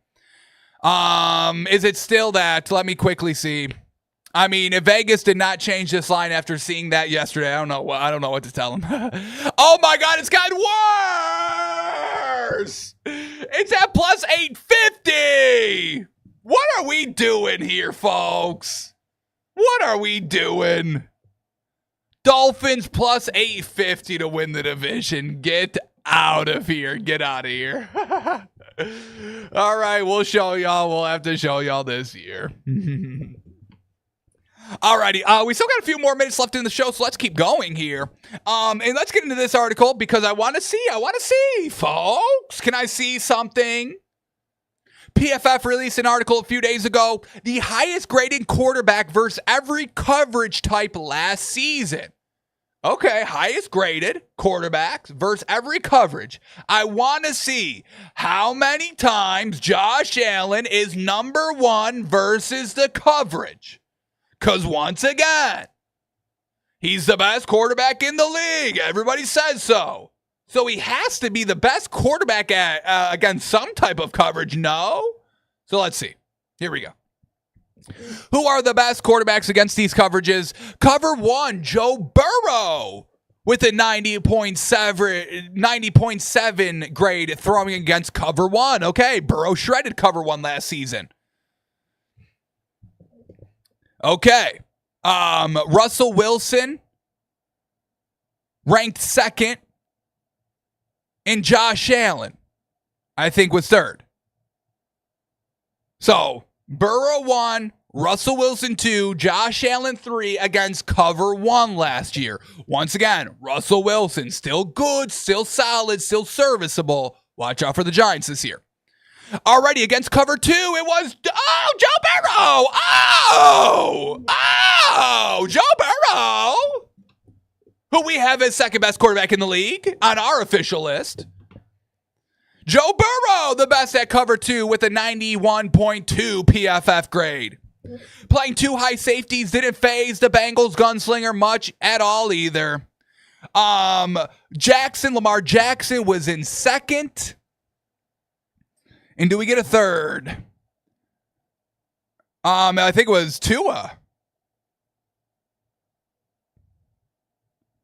Is it still that? Let me quickly see. I mean, if Vegas did not change this line after seeing that yesterday, I don't know what to tell them. Oh my God, it's gotten worse. It's at plus 850. What are we doing here, folks? What are we doing? Dolphins plus 850 to win the division. Get out of here. Get out of here. All right, we'll show y'all. We'll have to show y'all this year. Alrighty, we still got a few more minutes left in the show, so let's keep going here. And let's get into this article because I want to see, folks. Can I see something? PFF released an article a few days ago, the highest graded quarterback versus every coverage type last season. Okay, highest graded quarterbacks versus every coverage. I want to see how many times Josh Allen is number one versus the coverage. Because once again, he's the best quarterback in the league. Everybody says so. So he has to be the best quarterback against some type of coverage, no? So let's see. Here we go. Who are the best quarterbacks against these coverages? Cover 1, Joe Burrow with a 90.7 grade throwing against cover 1. Okay, Burrow shredded cover 1 last season. Okay. Russell Wilson ranked second, and Josh Allen, I think, was third. So, Burrow 1, Russell Wilson 2, Josh Allen 3 against cover 1 last year. Once again, Russell Wilson still good, still solid, still serviceable. Watch out for the Giants this year. Already against cover 2, it was, Joe Burrow! Joe Burrow! Who we have as second best quarterback in the league on our official list. Joe Burrow, the best at cover 2 with a 91.2 PFF grade. Playing 2 high safeties didn't phase the Bengals gunslinger much at all either. Lamar Jackson was in second. And do we get a third? I think it was Tua.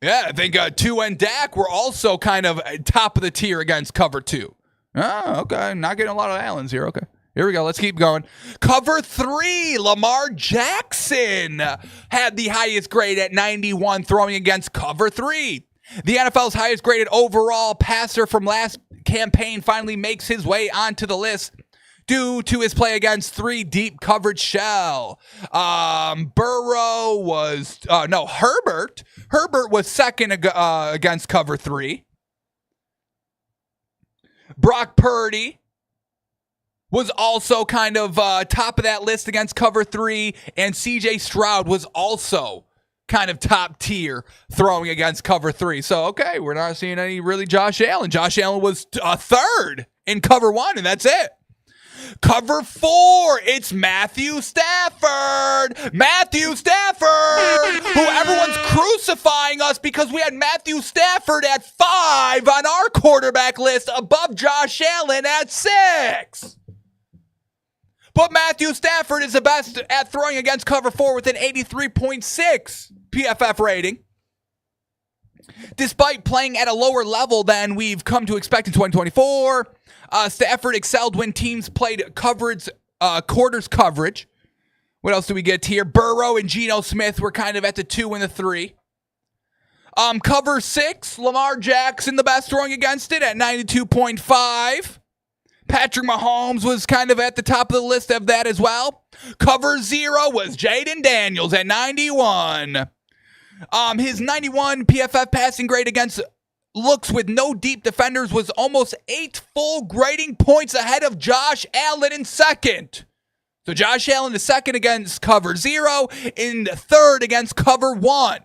Yeah, I think Tua and Dak were also kind of top of the tier against cover 2. Oh, okay. Not getting a lot of Allens here. Okay. Here we go. Let's keep going. Cover 3, Lamar Jackson had the highest grade at 91 throwing against cover 3. The NFL's highest graded overall passer from last campaign finally makes his way onto the list due to his play against 3 deep coverage shell. Herbert was second against cover 3. Brock Purdy was also kind of top of that list against cover 3, and CJ Stroud was also kind of top tier throwing against cover 3. So, okay, we're not seeing any really Josh Allen. Josh Allen was third in cover 1, and that's it. Cover 4, it's Matthew Stafford. Matthew Stafford, who everyone's crucifying us because we had Matthew Stafford at 5 on our quarterback list above Josh Allen at 6. But Matthew Stafford is the best at throwing against cover 4 with an 83.6 PFF rating. Despite playing at a lower level than we've come to expect in 2024, Stafford excelled when teams played quarters coverage. What else do we get here? Burrow and Geno Smith were kind of at the 2 and the 3. Cover 6, Lamar Jackson, the best throwing against it at 92.5. Patrick Mahomes was kind of at the top of the list of that as well. Cover 0 was Jaden Daniels at 91. His 91 PFF passing grade against looks with no deep defenders was almost 8 full grading points ahead of Josh Allen in second. So Josh Allen is second against cover 0 and third against cover 1.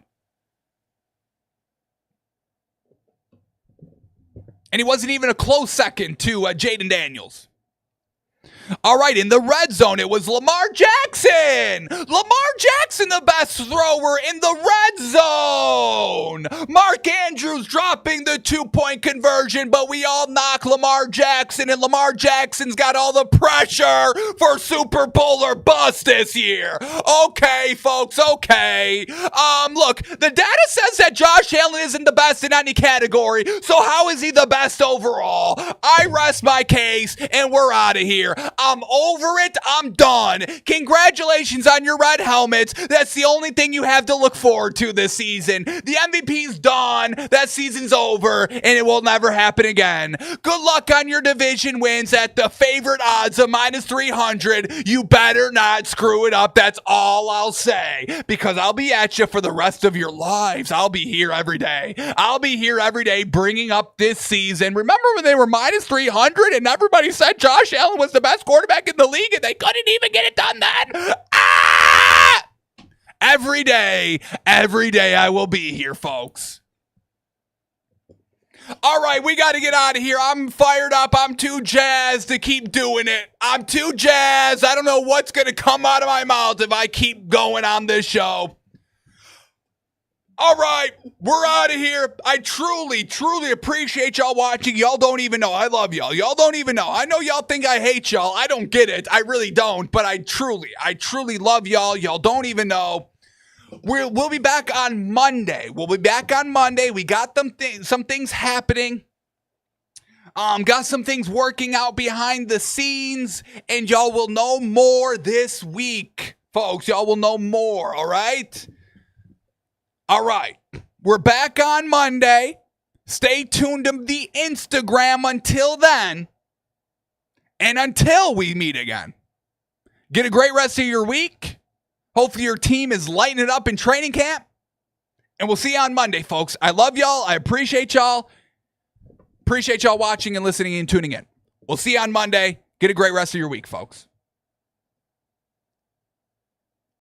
And he wasn't even a close second to Jaden Daniels. All right, in the red zone, it was Lamar Jackson. Lamar Jackson, the best thrower in the red zone. Mark Andrews dropping the 2-point conversion, but we all knock Lamar Jackson, and Lamar Jackson's got all the pressure for Super Bowl or bust this year. Okay, folks, okay. Look, the data says that Josh Allen isn't the best in any category, so how is he the best overall? I rest my case, and we're out of here. I'm over it. I'm done. Congratulations on your red helmets. That's the only thing you have to look forward to this season. The MVP's done. That season's over, and it will never happen again. Good luck on your division wins at the favorite odds of -300. You better not screw it up. That's all I'll say, because I'll be at you for the rest of your lives. I'll be here every day. I'll be here every day bringing up this season. Remember when they were -300 and everybody said Josh Allen was the best quarterback in the league, and they couldn't even get it done then. Ah! Every day I will be here, folks. All right, we got to get out of here. I'm fired up. I'm too jazzed to keep doing it. I'm too jazzed. I don't know what's going to come out of my mouth if I keep going on this show. All right, we're out of here. I truly, truly appreciate y'all watching. Y'all don't even know. I love y'all. Y'all don't even know. I know y'all think I hate y'all. I don't get it. I really don't, but I truly love y'all. Y'all don't even know. We'll be back on Monday. We got some things happening. Got some things working out behind the scenes, and y'all will know more this week, folks. Y'all will know more, all right? All right. We're back on Monday. Stay tuned to the Instagram until then, and until we meet again. Get a great rest of your week. Hopefully your team is lighting it up in training camp. And we'll see you on Monday, folks. I love y'all. I appreciate y'all. Appreciate y'all watching and listening and tuning in. We'll see you on Monday. Get a great rest of your week, folks.